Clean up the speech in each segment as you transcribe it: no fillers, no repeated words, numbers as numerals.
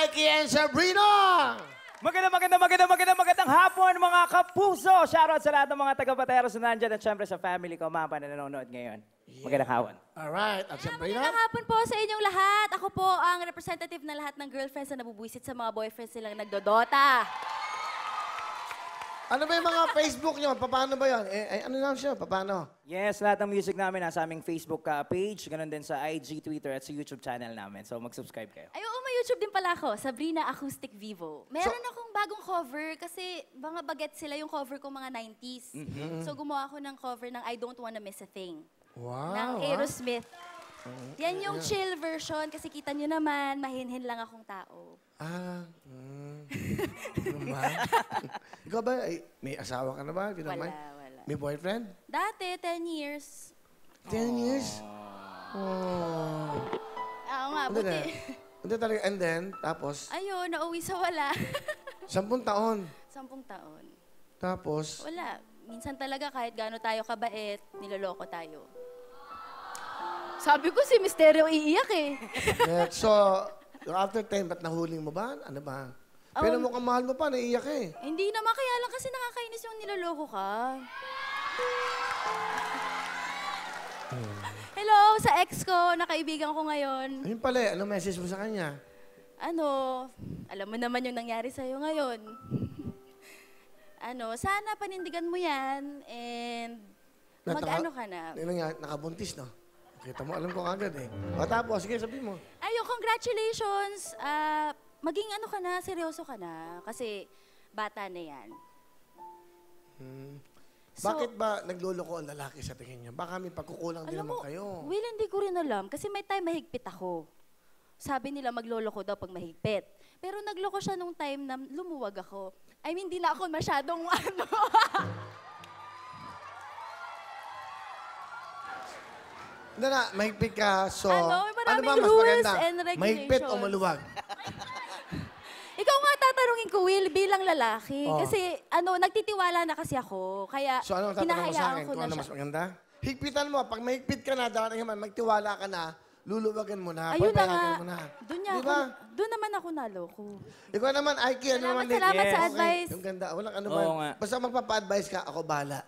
Aiki and Sabrina! Magandang hapon mga kapuso! Shoutout sa lahat ng mga taga-Pateros na nandyan at syempre sa family ko, mapa na nanonood ngayon. Magandang hapon. Alright, at Sabrina? Magandang hapon po sa inyong lahat. Ako po ang representative na lahat ng girlfriends na nabubuisit sa mga boyfriends nilang nagdodota. Ano ba yung mga Facebook nyo? Paano ba yun? Ano lang siya? Paano? Yes, lahat ng music namin nasa aming Facebook page, ganun din sa IG, Twitter at sa YouTube channel namin. So mag-subscribe kayo. Ay, oo, may YouTube din pala ako, Sabrina Acoustic Vivo. Meron akong bagong cover kasi mga bagets sila yung cover ko mga 90s. So gumawa ako ng cover ng I Don't Wanna Miss a Thing. Wow! Ng Aerosmith. Yan yung chill version kasi kita nyo naman, mahinhin lang akong tao. Naman. Ikaw ba, may asawa ka na ba? Wala. May boyfriend? Dati, 10 years. 10 years? Oh. Oo nga, buti. Hindi talaga. And then, tapos? Ayun, nauwi sa wala. 10 taon. 10 taon. Tapos? Wala. Minsan talaga kahit gaano tayo kabait, niloloko tayo. Sabi ko si Misteryo iiyak eh. Yeah, so, after 10, ba't nahuling mo ba? Ano ba? Pero mukhang mahal mo pa, naiiyak eh. Hindi naman, kaya lang kasi nakakainis yung niloloko ka. Hello, sa ex ko, nakaibigan ko ngayon. Ayun pala, ano message mo sa kanya? Alam mo naman yung nangyari sa'yo ngayon. Sana panindigan mo yan and mag-ano ka na. Nakabuntis, no? Kita mo, alam ko kagad eh. O tapos, sige, sabihin mo. Ayun, congratulations. Maging ano ka na, seryoso ka na. Kasi bata na yan. Bakit ba nagluloko ang lalaki sa tingin niya? Baka may pagkukulang din naman kayo. Will, hindi ko rin alam. Kasi may time mahigpit ako. Sabi nila magloloko daw pag mahigpit. Pero nagloko siya nung time na lumuwag ako. I mean, di na ako masyadong Mahigpit ka, so... Maraming ba mas rules maganda? and regulations. Mahigpit o maluwag? Ikaw nga tatanungin ko, Will, bilang lalaki. Kasi, nagtitiwala na kasi ako. Kaya, So ano tatanong mo sa akin? ko Kung na ano siya. mas maganda? Higpitan mo. Pag mahigpit ka na, darating naman, magtiwala ka na, luluwagan mo na, Ayun na nga. papayagan mo na. Doon naman ako naloko. Ikaw naman, Aiki, ano naman? Salamat sa advice. Yung ganda. Walang ano ba? Oo nga. Basta magpapa-advise ka, ako bahala.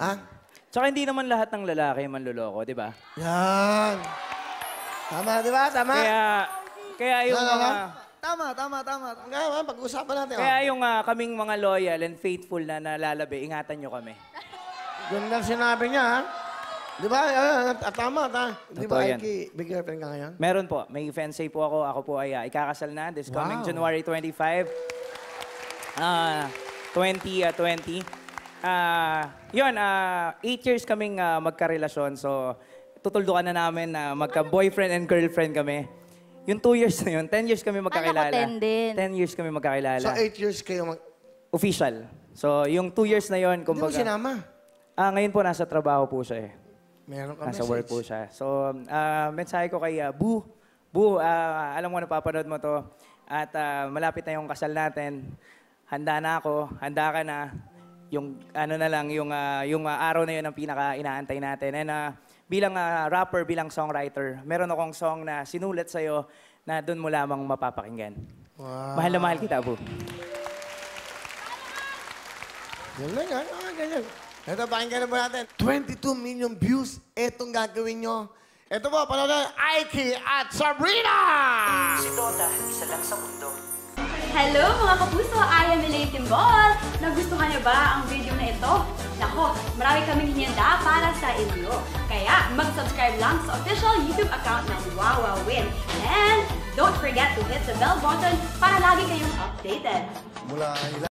Ha? Tsaka hindi naman lahat ng lalaki manluloko, di ba? Yan. Tama, di ba? Tama? Kaya yung mga... Tama. Nga, pag-usapan natin. Kaya yung kaming mga loyal and faithful na nalalabi, ingatan nyo kami. Ganda sinabi niya, ha? Di ba? Tama. Di ba, yan. Aiki, big girlfriend ka ngayon? Meron po. May fiancé po ako. Ako po ay ikakasal na this coming January 25. 2020. 8 years kaming magkarelasyon. So, tutuldukan na namin na magka-boyfriend and girlfriend kami. Yung 2 years na yun, 10 years kami magkakilala. Alam ko, 10 din. 10 years kami magkakilala. So, 8 years kayo Official. So, yung 2 years na yun, Hindi mo kumbaga... sinama? Ngayon po, nasa trabaho po siya eh. Meron ka Nasa message. work po siya. So, mensahe ko kay Boo. Boo, alam mo, napapanood mo to. At malapit na yung kasal natin. Handa na ako. Handa ka na. Yung yung araw na yun ang pinaka-inaantay natin. And bilang rapper, bilang songwriter, meron akong song na sinulat sa'yo na doon mo lamang mapapakinggan. Wow. Mahal na mahal kita, Boo. Yan lang, ganyan. Ito, pakinggan na po natin. 22 million views. Etong gagawin nyo. Ito po, panood na, Aiki at Sabrina! Si Dota, isa lang sa mundo. Hello mga kapuso! I am Elaine Timbol! Nagustuhan niyo ba ang video na ito? Nako, marami kaming hinihanda para sa inyo. Kaya mag-subscribe lang sa official YouTube account ng Wowowin. And don't forget to hit the bell button para lagi kayong updated. Mula